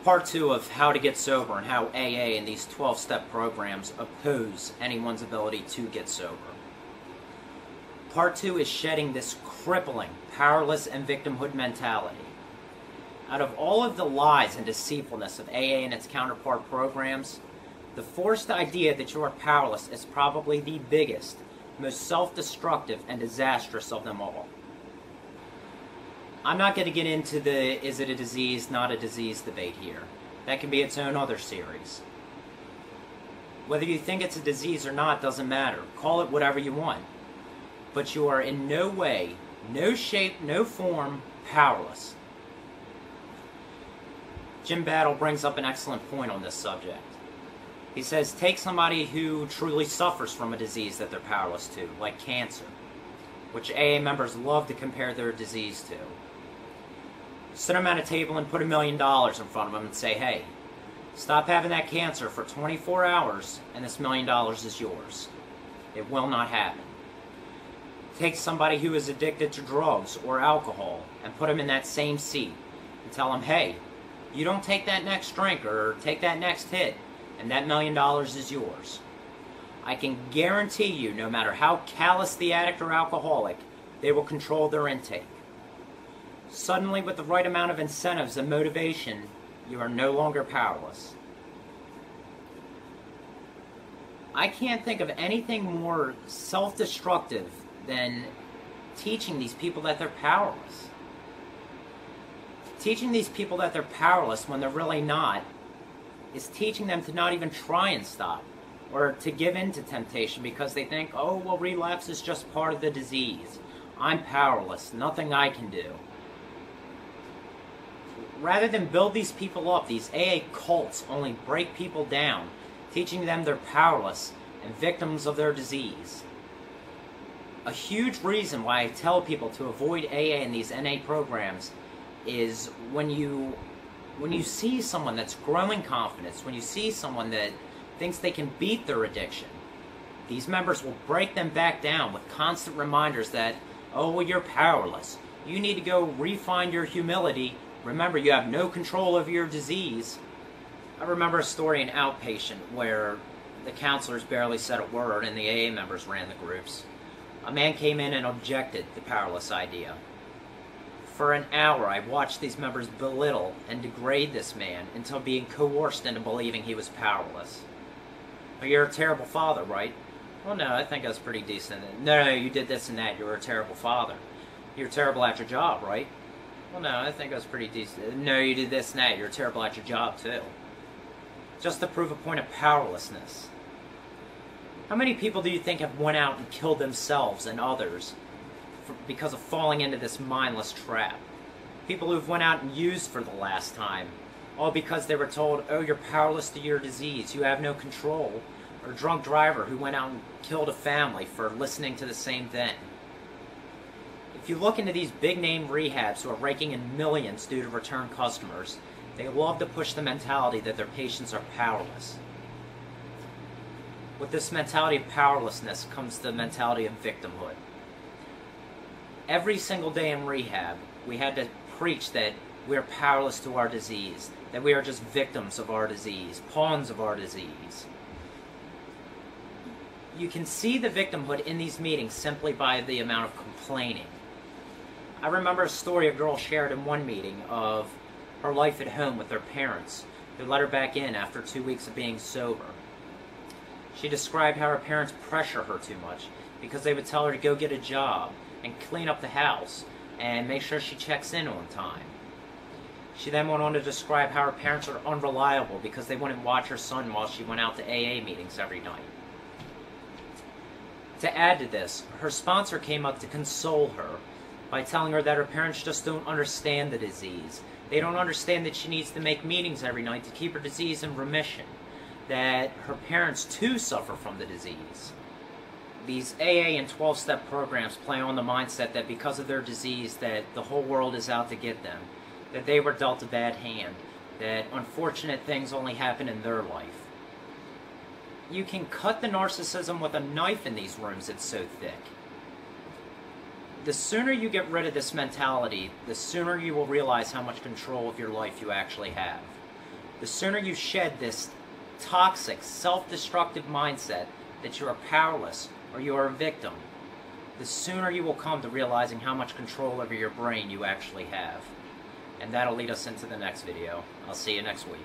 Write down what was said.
Part 2 of How to Get Sober and how AA and these 12-step programs oppose anyone's ability to get sober. Part 2 is shedding this crippling, powerless, and victimhood mentality. Out of all of the lies and deceitfulness of AA and its counterpart programs, the forced idea that you are powerless is probably the biggest, most self-destructive, and disastrous of them all. I'm not going to get into the is it a disease, not a disease debate here. That can be its own other series. Whether you think it's a disease or not doesn't matter. Call it whatever you want. But you are in no way, no shape, no form, powerless. Jim Battle brings up an excellent point on this subject. He says, take somebody who truly suffers from a disease that they're powerless to, like cancer, which AA members love to compare their disease to. Sit them at a table and put $1 million in front of them and say, hey, stop having that cancer for 24 hours and this $1 million is yours. It will not happen. Take somebody who is addicted to drugs or alcohol and put them in that same seat and tell them, hey, you don't take that next drink or take that next hit and that $1 million is yours. I can guarantee you, no matter how callous the addict or alcoholic, they will control their intake. Suddenly, with the right amount of incentives and motivation, you are no longer powerless. I can't think of anything more self-destructive than teaching these people that they're powerless. Teaching these people that they're powerless when they're really not is teaching them to not even try and stop or to give in to temptation because they think, oh, well, relapse is just part of the disease. I'm powerless. Nothing I can do. Rather than build these people up, these AA cults only break people down, teaching them they're powerless and victims of their disease. A huge reason why I tell people to avoid AA and these NA programs is when you see someone that's growing confidence, when you see someone that thinks they can beat their addiction, these members will break them back down with constant reminders that, oh, well, you're powerless. You need to go refine your humility. Remember, you have no control over your disease. I remember a story in Outpatient where the counselors barely said a word and the AA members ran the groups. A man came in and objected the powerless idea. For an hour, I watched these members belittle and degrade this man until being coerced into believing he was powerless. Well, you're a terrible father, right? Well, no, I think I was pretty decent. No, you did this and that. You're a terrible father. You're terrible at your job, right? Well, no, I think I was pretty decent. No, you did this and that. You're terrible at your job, too. Just to prove a point of powerlessness. How many people do you think have went out and killed themselves and others because of falling into this mindless trap? People who've went out and used for the last time, all because they were told, oh, you're powerless to your disease, you have no control. Or a drunk driver who went out and killed a family for listening to the same thing. If you look into these big-name rehabs who are raking in millions due to return customers, they love to push the mentality that their patients are powerless. With this mentality of powerlessness comes the mentality of victimhood. Every single day in rehab, we had to preach that we are powerless to our disease, that we are just victims of our disease, pawns of our disease. You can see the victimhood in these meetings simply by the amount of complaining. I remember a story a girl shared in one meeting of her life at home with her parents, who let her back in after 2 weeks of being sober. She described how her parents pressure her too much because they would tell her to go get a job and clean up the house and make sure she checks in on time. She then went on to describe how her parents are unreliable because they wouldn't watch her son while she went out to AA meetings every night. To add to this, her sponsor came up to console her by telling her that her parents just don't understand the disease. They don't understand that she needs to make meetings every night to keep her disease in remission, that her parents too suffer from the disease. These AA and 12-step programs play on the mindset that because of their disease that the whole world is out to get them, that they were dealt a bad hand, that unfortunate things only happen in their life. You can cut the narcissism with a knife in these rooms, it's so thick. The sooner you get rid of this mentality, the sooner you will realize how much control of your life you actually have. The sooner you shed this toxic, self-destructive mindset that you are powerless or you are a victim, the sooner you will come to realizing how much control over your brain you actually have. And that'll lead us into the next video. I'll see you next week.